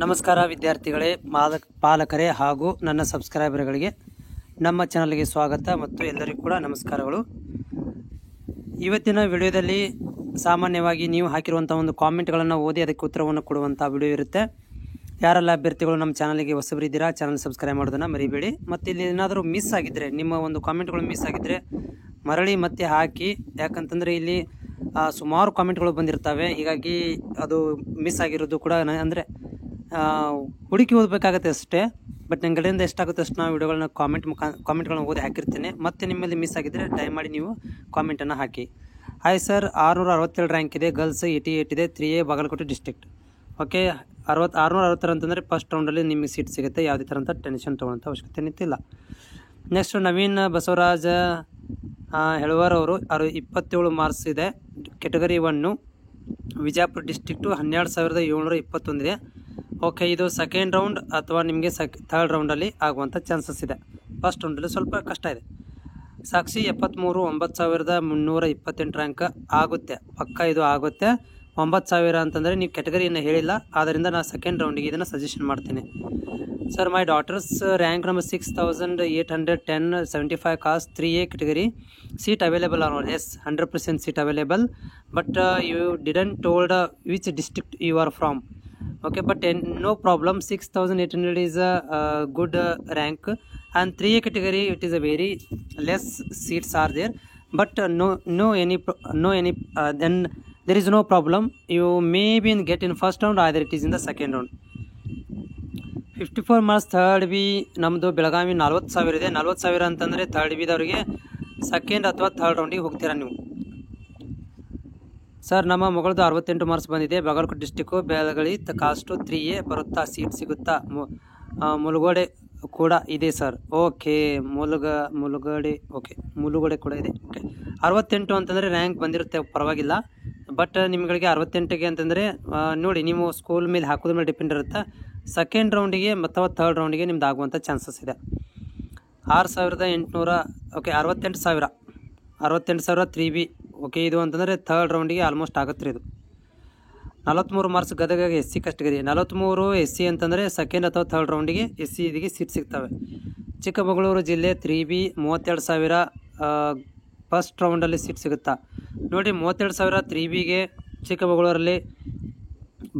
ನಮಸ್ಕಾರ ವಿದ್ಯಾರ್ಥಿಗಳೇ, ಪಾಲಕರೇ ಹಾಗೂ ನನ್ನ ಸಬ್ಸ್ಕ್ರೈಬರ್ಗಳಿಗೆ ನಮ್ಮ ಚಾನಲ್ಗೆ ಸ್ವಾಗತ ಮತ್ತು ಎಲ್ಲರಿಗೂ ಕೂಡ ನಮಸ್ಕಾರಗಳು. ಇವತ್ತಿನ ವಿಡಿಯೋದಲ್ಲಿ ಸಾಮಾನ್ಯವಾಗಿ ನೀವು ಹಾಕಿರುವಂಥ ಒಂದು ಕಾಮೆಂಟ್ಗಳನ್ನು ಓದಿ ಅದಕ್ಕೆ ಉತ್ತರವನ್ನು ಕೊಡುವಂಥ ವಿಡಿಯೋ ಇರುತ್ತೆ. ಯಾರೆಲ್ಲ ಅಭ್ಯರ್ಥಿಗಳು ನಮ್ಮ ಚಾನಲ್ಗೆ ಹೊಸಬರಿದ್ದೀರಾ ಚಾನಲ್ ಸಬ್ಸ್ಕ್ರೈಬ್ ಮಾಡೋದನ್ನು ಮರಿಬೇಡಿ. ಮತ್ತು ಇಲ್ಲಿ ಏನಾದರೂ ಮಿಸ್ ಆಗಿದ್ದರೆ, ನಿಮ್ಮ ಒಂದು ಕಾಮೆಂಟ್ಗಳು ಮಿಸ್ ಆಗಿದ್ದರೆ ಮರಳಿ ಮತ್ತೆ ಹಾಕಿ. ಯಾಕಂತಂದರೆ ಇಲ್ಲಿ ಸುಮಾರು ಕಾಮೆಂಟ್ಗಳು ಬಂದಿರ್ತವೆ, ಹೀಗಾಗಿ ಅದು ಮಿಸ್ ಆಗಿರೋದು ಕೂಡ ಅಂದರೆ ಹುಡುಕಿ ಓದಬೇಕಾಗತ್ತೆ ಅಷ್ಟೇ. ಬಟ್ ನನ್ನ ಕಡೆಯಿಂದ ಎಷ್ಟಾಗುತ್ತೆ ಅಷ್ಟು ನಾವು ವಿಡಿಯೋಗಳನ್ನ ಕಾಮೆಂಟ್ಗಳನ್ನ ಓದಿ ಹಾಕಿರ್ತೇನೆ. ಮತ್ತು ನಿಮ್ಮಲ್ಲಿ ಮಿಸ್ ಆಗಿದ್ದರೆ ದಯಮಾಡಿ ನೀವು ಕಾಮೆಂಟನ್ನು ಹಾಕಿ. ಹಾಯ್ ಸರ್, 667 ರ್ಯಾಂಕ್ ಇದೆ, ಗರ್ಲ್ಸ್ 88 ಇದೆ, 3A ಬಾಗಲಕೋಟೆ ಡಿಸ್ಟ್ರಿಕ್ಟ್. ಓಕೆ, 666 ಅಂತಂದರೆ ಫಸ್ಟ್ ರೌಂಡಲ್ಲಿ ನಿಮಗೆ ಸೀಟ್ ಸಿಗುತ್ತೆ. ಯಾವುದೇ ಥರ ಅಂತ ಟೆನ್ಷನ್ ತೊಗೊಳ್ಳೋಂಥ ಅವಶ್ಯಕತೆ ನಿಂತಿಲ್ಲ. ನೆಕ್ಸ್ಟ್ ನವೀನ್ ಬಸವರಾಜ ಹೆಳವರ್ ಅವರು 27 ಮಾರ್ಕ್ಸ್ ಇದೆ. ಕೆಟಗರಿ 1 ವಿಜಯಪುರ ಡಿಸ್ಟ್ರಿಕ್ಟು 12,721 ಇದೆ. ಓಕೆ, ಇದು ಸೆಕೆಂಡ್ ರೌಂಡ್ ಅಥವಾ ನಿಮಗೆ ಥರ್ಡ್ ರೌಂಡಲ್ಲಿ ಆಗುವಂಥ ಚಾನ್ಸಸ್ ಇದೆ. ಫಸ್ಟ್ ರೌಂಡಲ್ಲಿ ಸ್ವಲ್ಪ ಕಷ್ಟ ಇದೆ. ಸಾಕ್ಷಿ 73 9,328 ರ್ಯಾಂಕ್ ಆಗುತ್ತೆ, ಪಕ್ಕ ಇದು ಆಗುತ್ತೆ. 9,000 ಅಂತಂದರೆ ನೀವು ಕೆಟಗರಿಯನ್ನು ಹೇಳಿಲ್ಲ, ಆದ್ದರಿಂದ ನಾನು ಸೆಕೆಂಡ್ ರೌಂಡಿಗೆ ಇದನ್ನು ಸಜೆಷನ್ ಮಾಡ್ತೀನಿ. Sir, my daughter's rank number 6,810 75 caste 3A category. Seat available or not? Yes, 100% seat available. But you didn't told which district you are from. Okay, but no problem. 6,800 is a good rank, and 3A category it is a very less seats are there. But no any then there is no problem. You maybe get in first round, either it is in the second round. 54 marks third B ನಮ್ಮದು ಬೆಳಗಾವಿ 40,000 ಇದೆ. 40,000 ಅಂತಂದರೆ third ಬಿದವರಿಗೆ second ಅಥವಾ third ರೌಂಡಿಗೆ ಹೋಗ್ತೀರಾ ನೀವು. Sir, ನಮ್ಮ ಮಗಳದು 68 marks ಬಂದಿದೆ, Bagalkot district, ಬೆಳಗಳಿ cost 3A ಬರುತ್ತಾ, seat ಸಿಗುತ್ತಾ? ಮುಳುಗೋಡೆ ಕೂಡ ಇದೆ ಸರ್. ಓಕೆ, ಮುಳುಗಡೆ ಓಕೆ, ಮುಳುಗೋಡೆ ಕೂಡ ಇದೆ. ಓಕೆ, 68 ಅಂತಂದರೆ ರ್ಯಾಂಕ್ ಬಂದಿರುತ್ತೆ, ಪರವಾಗಿಲ್ಲ. ಬಟ್ ನಿಮ್ಗಳಿಗೆ 68ಗೆ ಅಂತಂದರೆ ನೋಡಿ, ನೀವು ಸ್ಕೂಲ್ ಮೇಲೆ ಹಾಕೋದ್ರ ಮೇಲೆ ಡಿಪೆಂಡ್ ಇರುತ್ತೆ. ಸೆಕೆಂಡ್ ರೌಂಡಿಗೆ ಅಥವಾ ಥರ್ಡ್ ರೌಂಡಿಗೆ ನಿಮ್ದು ಆಗುವಂಥ ಚಾನ್ಸಸ್ ಇದೆ. 6,800 ಓಕೆ, 68,000 3B. ಓಕೆ, ಇದು ಅಂತಂದರೆ ಥರ್ಡ್ ರೌಂಡಿಗೆ ಆಲ್ಮೋಸ್ಟ್ ಆಗುತ್ತೆ ರೀ. ಇದು 43 marks Gadag SC category. 43 SC ಅಂತಂದರೆ ಸೆಕೆಂಡ್ ಅಥವಾ ಥರ್ಡ್ ರೌಂಡಿಗೆ SC ಇದಕ್ಕೆ ಸೀಟ್ ಸಿಗ್ತವೆ. ಚಿಕ್ಕಮಗಳೂರು ಜಿಲ್ಲೆ 3B 32,000 ಫಸ್ಟ್ ರೌಂಡಲ್ಲಿ ಸೀಟ್ ಸಿಗುತ್ತಾ? ನೋಡಿ, 32,000 3Bಗೆ ಚಿಕ್ಕಮಗಳೂರಲ್ಲಿ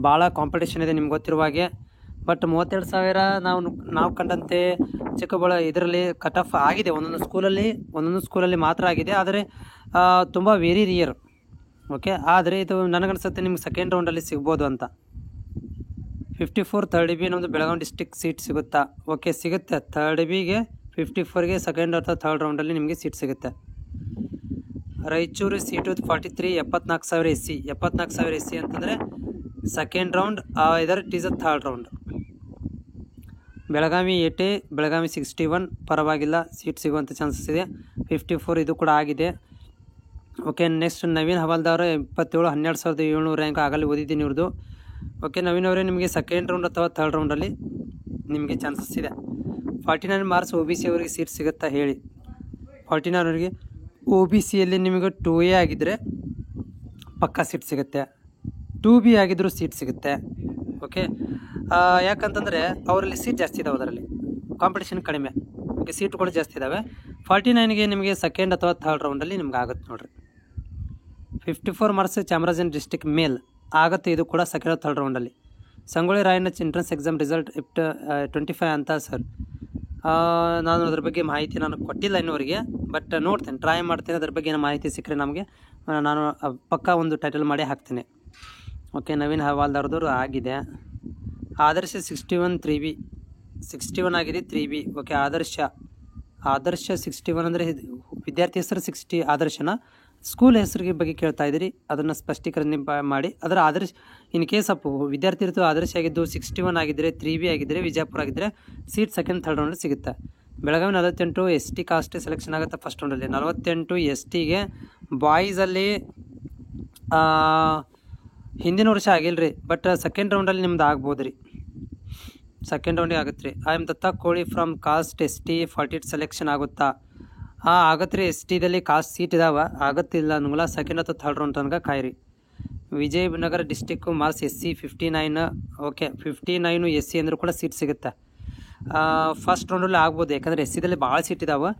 ಭಾಳ ಕಾಂಪಿಟೇಷನ್ ಇದೆ ನಿಮ್ಗೆ ಗೊತ್ತಿರುವ ಹಾಗೆ. ಬಟ್ 32,000 ನಾವು ಕಂಡಂತೆ ಇದರಲ್ಲಿ ಕಟ್ ಆಫ್ ಆಗಿದೆ, ಒಂದೊಂದು ಸ್ಕೂಲಲ್ಲಿ ಮಾತ್ರ ಆಗಿದೆ, ಆದರೆ ತುಂಬ ವೆರಿ ರಿಯರ್. ಓಕೆ, ಆದರೆ ಇದು ನನಗನ್ಸುತ್ತೆ ನಿಮ್ಗೆ ಸೆಕೆಂಡ್ ರೌಂಡಲ್ಲಿ ಸಿಗ್ಬೋದು ಅಂತ. 54 ಥರ್ಡ್ ಬಿ ನಮ್ಮದು ಬೆಳಗಾವಿ ಡಿಸ್ಟ್ರಿಕ್ಟ್ ಸೀಟ್ ಸಿಗುತ್ತಾ? ಓಕೆ, ಸಿಗುತ್ತೆ. ಥರ್ಡ್ ಬಿಗೆ 54ಗೆ ಸೆಕೆಂಡ್ ಅಥವಾ ಥರ್ಡ್ ರೌಂಡಲ್ಲಿ ನಿಮಗೆ ಸೀಟ್ ಸಿಗುತ್ತೆ. Raichur seat 43 74,000 SC. 74,000 SC ಅಂತಂದರೆ ಸೆಕೆಂಡ್ ರೌಂಡ್, ಇದರ್ it is a third round. Belagavi 80, Belagavi 61 ಪರವಾಗಿಲ್ಲ, ಸೀಟ್ ಸಿಗುವಂಥ ಚಾನ್ಸಸ್ ಇದೆ. 54 ಇದು ಕೂಡ ಆಗಿದೆ. ಓಕೆ, ನೆಕ್ಸ್ಟ್ ನವೀನ್ ಹವಾಲ್ದಾರ್ 27 12,700 ರ್ಯಾಂಕ್ ಆಗಲಿ ಓದಿದ್ದೀನಿ ಇವ್ರದ್ದು. ಓಕೆ, ನವೀನ್ ಅವರೇ, ನಿಮಗೆ ಸೆಕೆಂಡ್ ರೌಂಡ್ ಅಥವಾ ಥರ್ಡ್ ರೌಂಡಲ್ಲಿ ನಿಮಗೆ ಚಾನ್ಸಸ್ ಇದೆ. 49 ಮಾರ್ಕ್ಸ್ OBC ಅವರಿಗೆ ಸೀಟ್ ಸಿಗುತ್ತಾ ಹೇಳಿ. 49 ಅವರಿಗೆ OBCಯಲ್ಲಿ ನಿಮಗೆ 2A ಆಗಿದ್ದರೆ ಪಕ್ಕಾ ಸೀಟ್ ಸಿಗುತ್ತೆ, 2B ಆಗಿದ್ದರೂ ಸೀಟ್ ಸಿಗುತ್ತೆ. ಓಕೆ, ಯಾಕಂತಂದರೆ ಅವರಲ್ಲಿ ಸೀಟ್ ಜಾಸ್ತಿ ಇದಾವೆ, ಅದರಲ್ಲಿ ಕಾಂಪಿಟೇಷನ್ ಕಡಿಮೆ. ಓಕೆ, ಸೀಟ್ಗಳು ಜಾಸ್ತಿ ಇದ್ದಾವೆ. 49ಗೆ ನಿಮಗೆ ಸೆಕೆಂಡ್ ಅಥವಾ ಥರ್ಡ್ ರೌಂಡಲ್ಲಿ ನಿಮ್ಗೆ ಆಗುತ್ತೆ ನೋಡಿರಿ. 54 ಮಾರ್ಕ್ಸ್ ಚಾಮರಾಜನಗರ ಡಿಸ್ಟ್ರಿಕ್ಟ್ ಮೇಲ್ ಆಗುತ್ತೆ, ಇದು ಕೂಡ ಸೆಕೆಂಡ್ ಅಥವಾ ಥರ್ಡ್ ರೌಂಡಲ್ಲಿ. Sangolli Rayanna entrance exam result 25 ಅಂತ ಸರ್. ನಾನು ಅದ್ರ ಬಗ್ಗೆ ಮಾಹಿತಿ ನಾನು ಕೊಟ್ಟಿಲ್ಲ ಇನ್ನೂವರೆಗೆ, ಬಟ್ ನೋಡ್ತೇನೆ, ಟ್ರೈ ಮಾಡ್ತೇನೆ. ಅದ್ರ ಬಗ್ಗೆ ಏನೋ ಮಾಹಿತಿ ಸಿಕ್ಕರೆ ನಮಗೆ ನಾನು ಪಕ್ಕಾ ಒಂದು ಟೈಟಲ್ ಮಾಡಿ ಹಾಕ್ತೇನೆ. ಓಕೆ, ನವೀನ್ ಹವಾಲ್ದಾರ್ದವರು ಆಗಿದೆ. ಆದರ್ಶ 61 3B 61 ಆಗಿದೆ 3B. ಓಕೆ, ಆದರ್ಶ 61 ಅಂದರೆ ವಿದ್ಯಾರ್ಥಿ ಹೆಸರು 60 ಆದರ್ಶನ, ಸ್ಕೂಲ್ ಹೆಸರಿಗೆ ಬಗ್ಗೆ ಕೇಳ್ತಾ ಇದ್ದೀರಿ, ಅದನ್ನು ಸ್ಪಷ್ಟೀಕರಣ ಮಾಡಿ. ಅದರ ಆದರ್ಶ ಇನ್ ಕೇಸ್ ಅಪ್ ವಿದ್ಯಾರ್ಥಿ ಇರ್ತು ಆದರ್ಶ ಆಗಿದ್ದು 61 ಆಗಿದ್ದರೆ 3B ಆಗಿದ್ದರೆ ವಿಜಯಪುರ ಆಗಿದ್ದರೆ ಸೀಟ್ ಸೆಕೆಂಡ್ ಥರ್ಡ್ ರೌಂಡ್ ಸಿಗುತ್ತೆ. ಬೆಳಗಾವಿ 48 ST ಕಾಸ್ಟ್ ಸೆಲೆಕ್ಷನ್ ಆಗುತ್ತೆ ಫಸ್ಟ್ ರೌಂಡಲ್ಲಿ. 48 STಗೆ ಬಾಯ್ಸಲ್ಲಿ ಹಿಂದಿನ ವರ್ಷ ಆಗಿಲ್ಲ ರೀ, ಬಟ್ ಸೆಕೆಂಡ್ ರೌಂಡಲ್ಲಿ ನಿಮ್ದು ಆಗ್ಬೋದು ರೀ, ಸೆಕೆಂಡ್ ರೌಂಡಿಗೆ ಆಗುತ್ತೆ ರೀ. ಐ ಆಮ್ ದತ್ತ ಕೋಳಿ ಫ್ರಮ್ ಕಾಸ್ಟ್ ST 48 ಸೆಲೆಕ್ಷನ್ ಆಗುತ್ತಾ? ಆಗುತ್ತೆ ರೀ. STದಲ್ಲಿ ಕಾಸ್ಟ್ ಸೀಟ್ ಇದಾವೆ, ಆಗುತ್ತಿಲ್ಲ ನಂಗಲ್ಲ, ಸೆಕೆಂಡ್ ಅಥವಾ ಥರ್ಡ್ ರೌಂಡ್ ತನಕ ಕಾಯಿರಿ. Vijayanagara district marks SC 59. Okay 59 SC ಅಂದರೂ ಕೂಡ ಸೀಟ್ ಸಿಗುತ್ತೆ. ಫಸ್ಟ್ ರೌಂಡಲ್ಲಿ ಆಗ್ಬೋದು, ಯಾಕಂದರೆ SCದಲ್ಲಿ ಭಾಳ ಸೀಟ್ ಇದಾವೆ.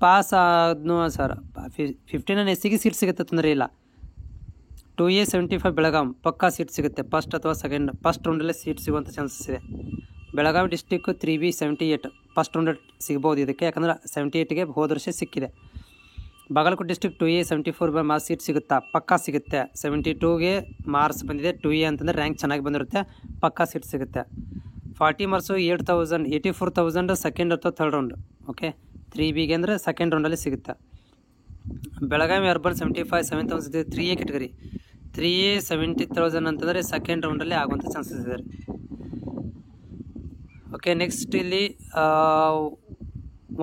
ಪಾಸ್ ಆದ್ನೂ ಸರ್ 59 SCಗೆ ಸೀಟ್ ಸಿಗುತ್ತೆ, ತೊಂದರೆ ಇಲ್ಲ. 2A 75 ಬೆಳಗಾಂ ಪಕ್ಕಾ ಸೀಟ್ ಸಿಗುತ್ತೆ. ಫಸ್ಟ್ ರೌಂಡಲ್ಲೇ ಸೀಟ್ ಸಿಗುವಂಥ ಚಾನ್ಸಸ್ ಇದೆ. ಬೆಳಗಾವಿ ಡಿಸ್ಟಿಕ್ಕು 3B 78 ಫಸ್ಟ್ ರೌಂಡಲ್ಲಿ ಸಿಗ್ಬೋದು ಇದಕ್ಕೆ, ಯಾಕಂದ್ರೆ 78ಗೆ ಹೋದ ವರ್ಷ ಸಿಕ್ಕಿದೆ. Bagalkot district 2A 74 marks seat ಸಿಗುತ್ತಾ? ಪಕ್ಕಾ ಸಿಗುತ್ತೆ. 72ಗೆ ಮಾರ್ಕ್ಸ್ ಬಂದಿದೆ. 2A ಅಂತಂದರೆ ರ್ಯಾಂಕ್ ಚೆನ್ನಾಗಿ ಬಂದಿರುತ್ತೆ, ಪಕ್ಕಾ ಸೀಟ್ ಸಿಗುತ್ತೆ. 40 ಮಾರ್ಕ್ಸು 84,000 ಸೆಕೆಂಡ್ ಅಥವಾ ಥರ್ಡ್ ರೌಂಡ್. ಓಕೆ 3Bಗೆ ಅಂದರೆ ಸೆಕೆಂಡ್ ರೌಂಡಲ್ಲಿ ಸಿಗುತ್ತೆ. Belagavi urban 75 7,000 3A category. 3A 70,000 ಅಂತಂದರೆ ಸೆಕೆಂಡ್ ರೌಂಡಲ್ಲಿ ಆಗುವಂಥ ಚಾನ್ಸಸ್ ಇದೆ. ಓಕೆ ನೆಕ್ಸ್ಟ್ ಇಲ್ಲಿ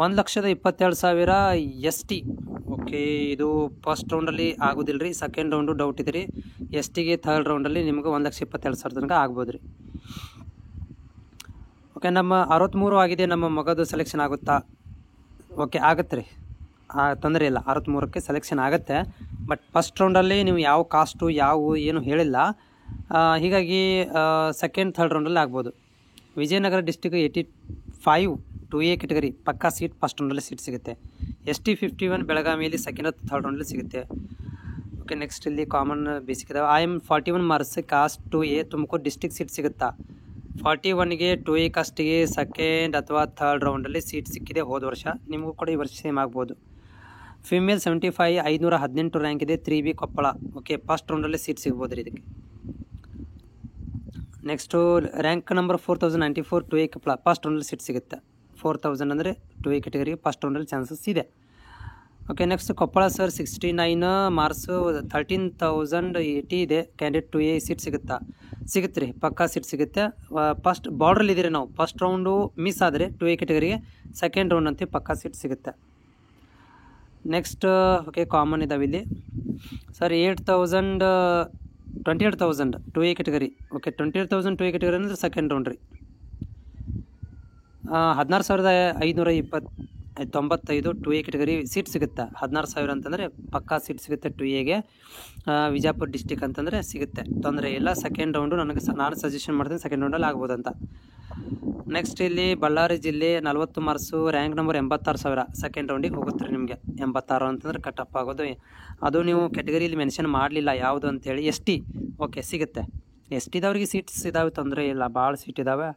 1,27,000 ST. ಓಕೆ ಇದು ಫಸ್ಟ್ ರೌಂಡಲ್ಲಿ ಆಗೋದಿಲ್ಲ ರೀ, ಸೆಕೆಂಡ್ ರೌಂಡು ಡೌಟ್ ಇದೆ ರೀ. STಗೆ ಥರ್ಡ್ ರೌಂಡಲ್ಲಿ ನಿಮ್ಗೆ 1,27,000 ತನಕ ಆಗ್ಬೋದು ರೀ. ಓಕೆ ನಮ್ಮ 63 ಆಗಿದೆ, ನಮ್ಮ ಮಗದು ಸೆಲೆಕ್ಷನ್ ಆಗುತ್ತಾ? ಓಕೆ ಆಗುತ್ತೆ ರೀ, ತೊಂದರೆ ಇಲ್ಲ. 63ಕ್ಕೆ ಸೆಲೆಕ್ಷನ್ ಆಗುತ್ತೆ. ಬಟ್ ಫಸ್ಟ್ ರೌಂಡಲ್ಲಿ ನೀವು ಯಾವ ಕಾಸ್ಟು ಏನು ಹೇಳಿಲ್ಲ, ಹೀಗಾಗಿ ಸೆಕೆಂಡ್ ಥರ್ಡ್ ರೌಂಡಲ್ಲಿ ಆಗ್ಬೋದು. ವಿಜಯನಗರ ಡಿಸ್ಟಿಕ್ 85 2A ಕೆಟಗರಿ ಪಕ್ಕಾ ಸೀಟ್ ಫಸ್ಟ್ ರೌಂಡಲ್ಲಿ ಸೀಟ್ ಸಿಗುತ್ತೆ. ST 51 ಬೆಳಗಾವಿಯಲ್ಲಿ ಸೆಕೆಂಡ್ ಅಥವಾ ಥರ್ಡ್ ರೌಂಡಲ್ಲಿ ಸಿಗುತ್ತೆ. ಓಕೆ ನೆಕ್ಸ್ಟ್ ಇಲ್ಲಿ ಕಾಮನ್ ಬೇಸಿಕ್ ಇದಾವೆ. IM 41 marks cost 2A Tumakuru district seat ಸಿಗುತ್ತಾ? 41ಗೆ 2A ಕಾಸ್ಟಿಗೆ ಸೆಕೆಂಡ್ ಅಥವಾ ಥರ್ಡ್ ರೌಂಡಲ್ಲಿ ಸೀಟ್ ಸಿಕ್ಕಿದೆ ಹೋದ ವರ್ಷ, ನಿಮಗೂ ಕೂಡ ಈ ವರ್ಷ ಸೇಮ್ ಆಗ್ಬೋದು. ಫಿಮೇಲ್ 75 518 ರ್ಯಾಂಕ್ ಇದೆ. 3B ಕೊಪ್ಪಳ. ಓಕೆ ಫಸ್ಟ್ ರೌಂಡಲ್ಲಿ ಸೀಟ್ ಸಿಗ್ಬೋದು ರೀ ಇದಕ್ಕೆ. Next rank number 4094 2A Koppal first ರೌಂಡಲ್ಲಿ ಸೀಟ್ ಸಿಗುತ್ತೆ. 4000 ಅಂದರೆ 2A ಕೆಟಗರಿಗೆ ಫಸ್ಟ್ ರೌಂಡಲ್ಲಿ ಚಾನ್ಸಸ್ ಇದೆ. Okay next Koppal sir 69 marks 13,080 ಇದೆ. ಕ್ಯಾಂಡಿಡೇಟ್ 2A ಸೀಟ್ ಸಿಗುತ್ತಾ? ಸಿಗುತ್ತೆ ರೀ, ಪಕ್ಕಾ ಸೀಟ್ ಸಿಗುತ್ತೆ. ಫಸ್ಟ್ ಬಾರ್ಡ್ರಲ್ಲಿ ಇದ್ದೀರಿ ನಾವು, ಫಸ್ಟ್ ರೌಂಡು ಮಿಸ್ ಆದರೆ 2A ಕೆಟಗರಿಗೆ ಸೆಕೆಂಡ್ ರೌಂಡ್ ಅಂತ ಪಕ್ಕಾ ಸೀಟ್ ಸಿಗುತ್ತೆ. ನೆಕ್ಸ್ಟ್ ಓಕೆ ಕಾಮನ್ ಇದಾವೆ ಇಲ್ಲಿ sir 28,000 2A category. Okay 28,000 2A category ಅಂದರೆ ಸೆಕೆಂಡ್ ರೌಂಡ್ ರೀ. 16,595 2A ಕೆಟಗರಿ ಸೀಟ್ ಸಿಗುತ್ತೆ. 16,000 ಅಂತಂದರೆ ಪಕ್ಕಾ ಸೀಟ್ ಸಿಗುತ್ತೆ 2Aಗೆ. ವಿಜಯಪುರ ಡಿಸ್ಟಿಕ್ ಅಂತಂದರೆ ಸಿಗುತ್ತೆ, ತೊಂದರೆ ಇಲ್ಲ. ಸೆಕೆಂಡ್ ರೌಂಡು ನಾನು ಸಜೆಷನ್ ಮಾಡ್ತೀನಿ ಸೆಕೆಂಡ್ ರೌಂಡಲ್ಲಿ ಆಗ್ಬೋದು ಅಂತ. ನೆಕ್ಸ್ಟ್ ಇಲ್ಲಿ ಬಳ್ಳಾರಿ ಜಿಲ್ಲೆ 40 ಮಾರ್ಕ್ಸು ರ್ಯಾಂಕ್ ನಂಬರ್ 86,000 ಸೆಕೆಂಡ್ ರೌಂಡಿಗೆ ಹೋಗುತ್ತೆ ರೀ. ನಿಮಗೆ 86 ಅಂತಂದರೆ ಕಟಪ್ ಆಗೋದು. ಅದು ನೀವು ಕೆಟಗರಿಯಲ್ಲಿ ಮೆನ್ಷನ್ ಮಾಡಲಿಲ್ಲ ಯಾವುದು ಅಂತೇಳಿ. ST ಓಕೆ ಸಿಗುತ್ತೆ. STದವ್ರಿಗೆ ಸೀಟ್ಸ್ ಇದಾವೆ, ತೊಂದರೆ ಇಲ್ಲ, ಭಾಳ ಸೀಟ್ ಇದ್ದಾವೆ,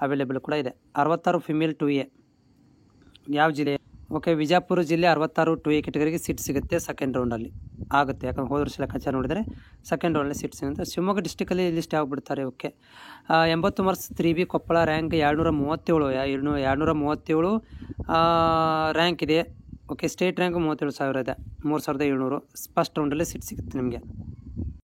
ಅವೈಲೇಬಲ್ ಕೂಡ ಇದೆ. 66 ಫಿಮೇಲ್ 2A ಯಾವ ಜಿಲ್ಲೆ? ಓಕೆ ವಿಜಯಪುರ ಜಿಲ್ಲೆ 66 2A ಕೆಟಗರಿಗೆ ಸೀಟ್ ಸಿಗುತ್ತೆ ಸೆಕೆಂಡ್ ರೌಂಡಲ್ಲಿ ಆಗುತ್ತೆ. ಯಾಕಂದ್ರೆ ಹೋದ ವರ್ಷ ಲೆಕ್ಕಾಚಾರ ನೋಡಿದರೆ ಸೆಕೆಂಡ್ ರೌಂಡಲ್ಲಿ ಸೀಟ್ ಸಿಗುತ್ತೆ. ಶಿವಮೊಗ್ಗ ಡಿಸ್ಟಿಕಲ್ಲಿ ಲಿಸ್ಟ್ ಆಗಿಬಿಡ್ತಾರೆ. Okay 80 marks 3B Koppal rank 237 rank ಇದೆ. ಓಕೆ ಸ್ಟೇಟ್ ರ್ಯಾಂಕ್ 37,000 ಇದೆ. 3,700 ಫಸ್ಟ್ ರೌಂಡಲ್ಲಿ ಸೀಟ್ ಸಿಗುತ್ತೆ ನಿಮಗೆ.